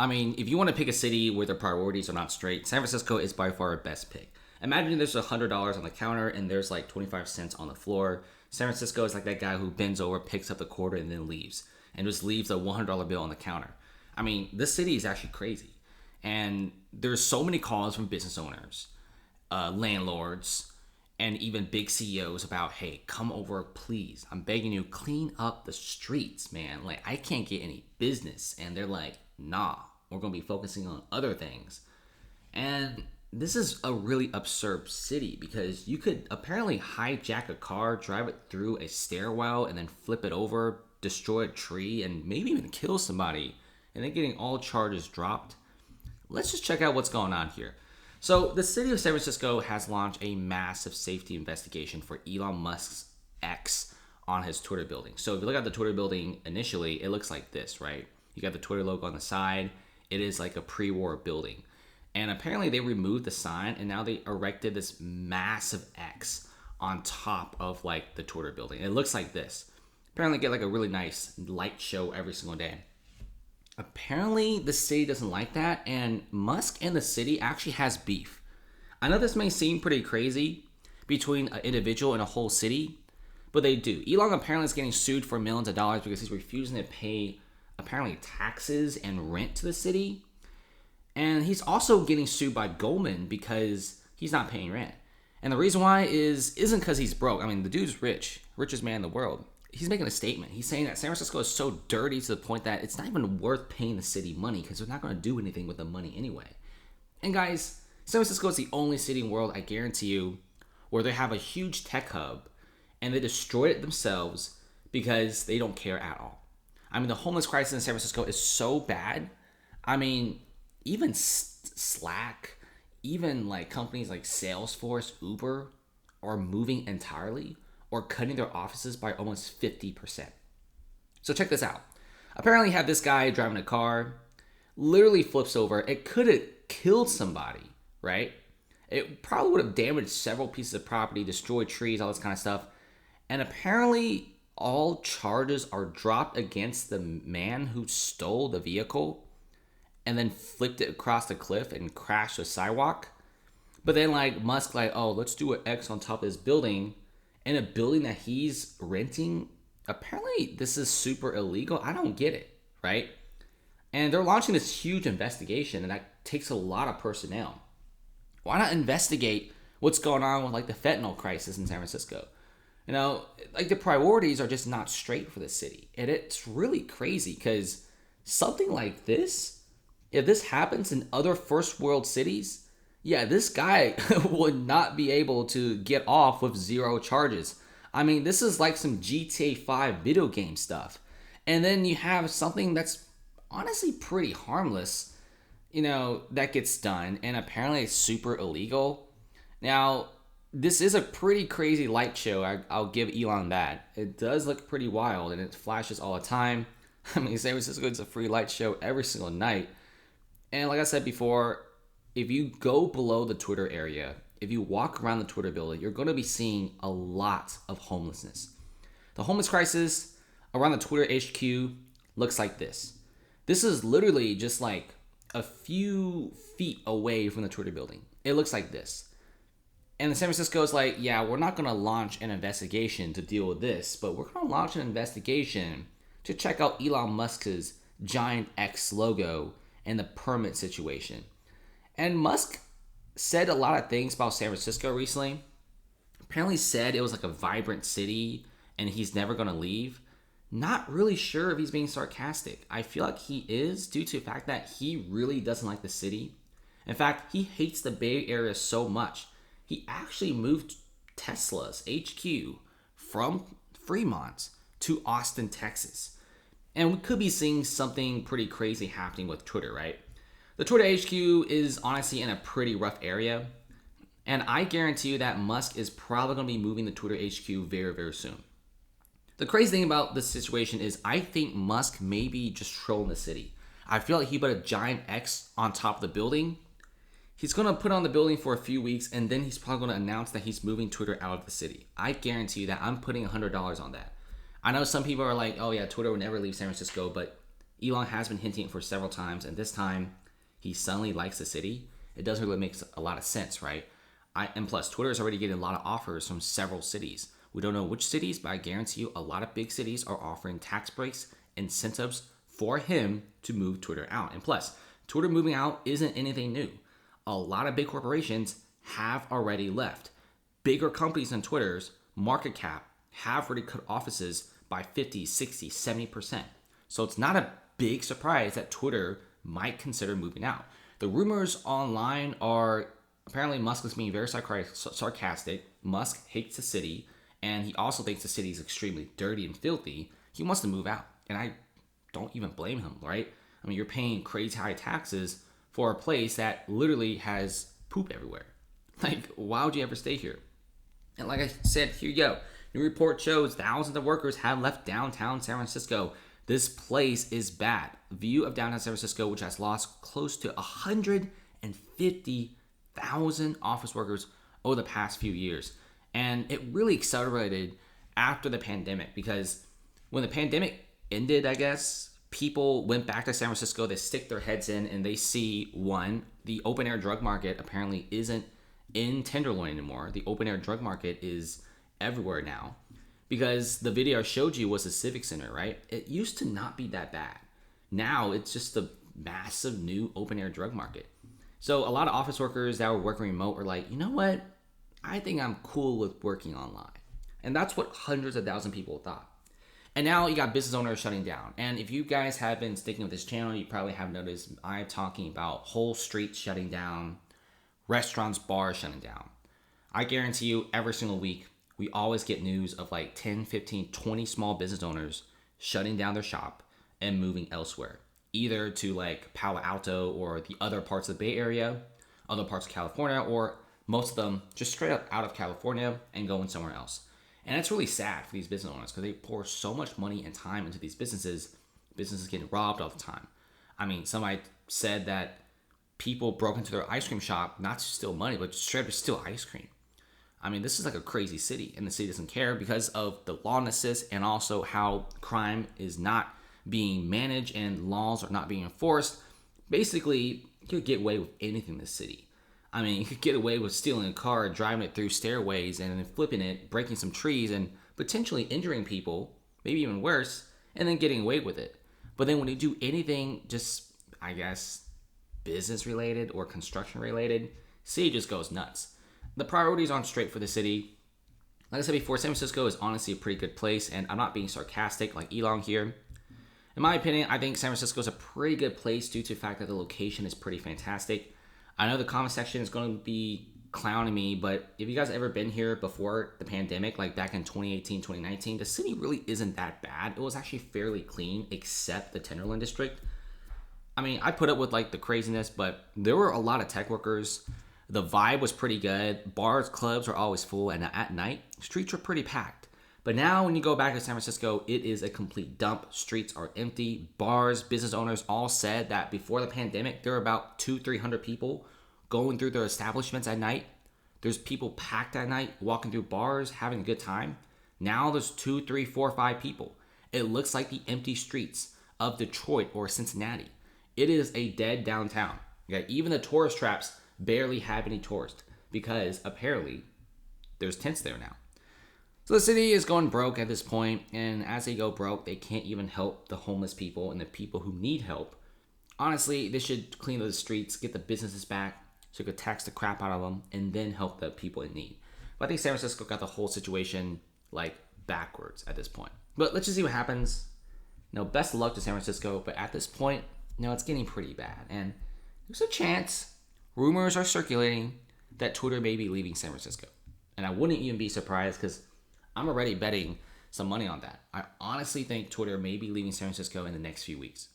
I mean, if you want to pick a city where the priorities are not straight, San Francisco is by far our best pick. Imagine there's $100 on the counter and there's like 25 cents on the floor. San Francisco is like that guy who bends over, picks up the quarter, and then leaves. And just leaves a $100 bill on the counter. I mean, this city is actually crazy. And there's so many calls from business owners, landlords, and even big CEOs about, hey, come over, please. I'm begging you, clean up the streets, man. Like, I can't get any business. And they're like, nah, we're going to be focusing on other things. And this is a really absurd city because you could apparently hijack a car, drive it through a stairwell, and then flip it over, destroy a tree, and maybe even kill somebody, and then getting all charges dropped. Let's just check out what's going on here. So the city of San Francisco has launched a massive safety investigation for Elon Musk's X on his Twitter building. So if you look at the Twitter building initially, it looks like this, right? You got the Twitter logo on the side. It is like a pre-war building. And apparently they removed the sign and now they erected this massive X on top of like the Twitter building. It looks like this. Apparently get like a really nice light show every single day. Apparently, the city doesn't like that, and Musk and the city actually has beef. I know this may seem pretty crazy between an individual and a whole city, but they do. Elon apparently is getting sued for millions of dollars because he's refusing to pay, apparently, taxes and rent to the city. And he's also getting sued by Goldman because he's not paying rent. And the reason why isn't because he's broke. I mean, the dude's rich, richest man in the world. He's making a statement. He's saying that San Francisco is so dirty to the point that it's not even worth paying the city money because they're not going to do anything with the money anyway. And guys, San Francisco is the only city in the world, I guarantee you, where they have a huge tech hub and they destroyed it themselves because they don't care at all. I mean, the homeless crisis in San Francisco is so bad. I mean, even Slack, even like companies like Salesforce, Uber are moving entirely or cutting their offices by almost 50%. So check this out. Apparently you have this guy driving a car, literally flips over. It could have killed somebody, right? It probably would have damaged several pieces of property, destroyed trees, all this kind of stuff. And apparently all charges are dropped against the man who stole the vehicle and then flipped it across the cliff and crashed the sidewalk. But then like Musk like, oh, let's do an X on top of this building. In a building that he's renting. Apparently this is super illegal. I don't get it, right? And they're launching this huge investigation and that takes a lot of personnel. Why not investigate what's going on with like the fentanyl crisis in San Francisco? You know, like the priorities are just not straight for the city. And it's really crazy because something like this, if this happens in other first world cities, yeah, this guy would not be able to get off with zero charges. I mean, this is like some GTA 5 video game stuff. And then you have something that's honestly pretty harmless, you know, that gets done. And apparently it's super illegal. Now, this is a pretty crazy light show. I'll give Elon that. It does look pretty wild and it flashes all the time. I mean, San Francisco is a free light show every single night. And like I said before, if you go below the Twitter area, if you walk around the Twitter building, you're going to be seeing a lot of homelessness. The homeless crisis around the Twitter HQ looks like this. This is literally just like a few feet away from the Twitter building. It looks like this. And San Francisco is like, yeah, we're not going to launch an investigation to deal with this, but we're going to launch an investigation to check out Elon Musk's giant X logo and the permit situation. And Musk said a lot of things about San Francisco recently. Apparently said it was like a vibrant city and he's never going to leave. Not really sure if he's being sarcastic. I feel like he is due to the fact that he really doesn't like the city. In fact, he hates the Bay Area so much. He actually moved Tesla's HQ from Fremont to Austin, Texas. And we could be seeing something pretty crazy happening with Twitter, right? The Twitter HQ is honestly in a pretty rough area. And I guarantee you that Musk is probably going to be moving the Twitter HQ very, very soon. The crazy thing about this situation is I think Musk may be just trolling the city. I feel like he put a giant X on top of the building. He's going to put on the building for a few weeks and then he's probably going to announce that he's moving Twitter out of the city. I guarantee you that I'm putting $100 on that. I know some people are like, oh yeah, Twitter will never leave San Francisco, but Elon has been hinting it for several times, and this time he suddenly likes the city. It doesn't really make a lot of sense, right? And plus, Twitter is already getting a lot of offers from several cities. We don't know which cities, but I guarantee you a lot of big cities are offering tax breaks, incentives for him to move Twitter out. And plus, Twitter moving out isn't anything new. A lot of big corporations have already left. Bigger companies than Twitter's market cap have already cut offices by 50, 60, 70%. So it's not a big surprise that Twitter might consider moving out. The rumors online are apparently Musk is being very sarcastic. Musk hates the city, and he also thinks the city is extremely dirty and filthy. He wants to move out, and I don't even blame him, right? I mean, you're paying crazy high taxes for a place that literally has poop everywhere. Like, why would you ever stay here? And like I said, here you go. New report shows thousands of workers have left downtown San Francisco. This place is bad. View of downtown San Francisco, which has lost close to 150,000 office workers over the past few years. And it really accelerated after the pandemic, because when the pandemic ended, I guess, people went back to San Francisco, they stick their heads in, and they see, one, the open air drug market apparently isn't in Tenderloin anymore. The open air drug market is everywhere now, because the video I showed you was a civic center, right? It used to not be that bad. Now it's just a massive new open air drug market. So a lot of office workers that were working remote were like, you know what? I think I'm cool with working online. And that's what hundreds of thousands of people thought. And now you got business owners shutting down. And if you guys have been sticking with this channel, you probably have noticed I'm talking about whole streets shutting down, restaurants, bars shutting down. I guarantee you every single week, we always get news of like 10, 15, 20 small business owners shutting down their shop and moving elsewhere, either to like Palo Alto or the other parts of the Bay Area, other parts of California, or most of them just straight up out of California and going somewhere else. And it's really sad for these business owners because they pour so much money and time into these businesses getting robbed all the time. I mean, somebody said that people broke into their ice cream shop, not to steal money, but straight up to steal ice cream. I mean, this is like a crazy city, and the city doesn't care because of the lawlessness and also how crime is not being managed and laws are not being enforced. Basically, you could get away with anything in this city. I mean, you could get away with stealing a car, driving it through stairways, and then flipping it, breaking some trees, and potentially injuring people, maybe even worse, and then getting away with it. But then when you do anything just, I guess, business related or construction related, city just goes nuts. The priorities aren't straight for the city. Like I said before, San Francisco is honestly a pretty good place, and I'm not being sarcastic like Elon here. In my opinion, I think San Francisco is a pretty good place due to the fact that the location is pretty fantastic. I know the comment section is going to be clowning me, but if you guys ever been here before the pandemic, like back in 2018, 2019, the city really isn't that bad. It was actually fairly clean, except the Tenderloin district. I mean, I put up with like the craziness, but there were a lot of tech workers. The vibe was pretty good. Bars, clubs are always full, and at night, streets are pretty packed. But now when you go back to San Francisco, it is a complete dump. Streets are empty. Bars, business owners all said that before the pandemic, there were about 200-300 people going through their establishments at night. There's people packed at night, walking through bars, having a good time. Now there's 2, 3, 4, 5 people. It looks like the empty streets of Detroit or Cincinnati. It is a dead downtown. Okay? Even the tourist traps barely have any tourists because apparently there's tents there now. So the city is going broke at this point, and as they go broke, they can't even help the homeless people and the people who need help. Honestly, they should clean the streets, get the businesses back, so you could tax the crap out of them, and then help the people in need. But I think San Francisco got the whole situation like backwards at this point. But let's just see what happens. Best of luck to San Francisco, but at this point, it's getting pretty bad. And there's a chance, rumors are circulating, that Twitter may be leaving San Francisco. And I wouldn't even be surprised because I'm already betting some money on that. I honestly think Twitter may be leaving San Francisco in the next few weeks.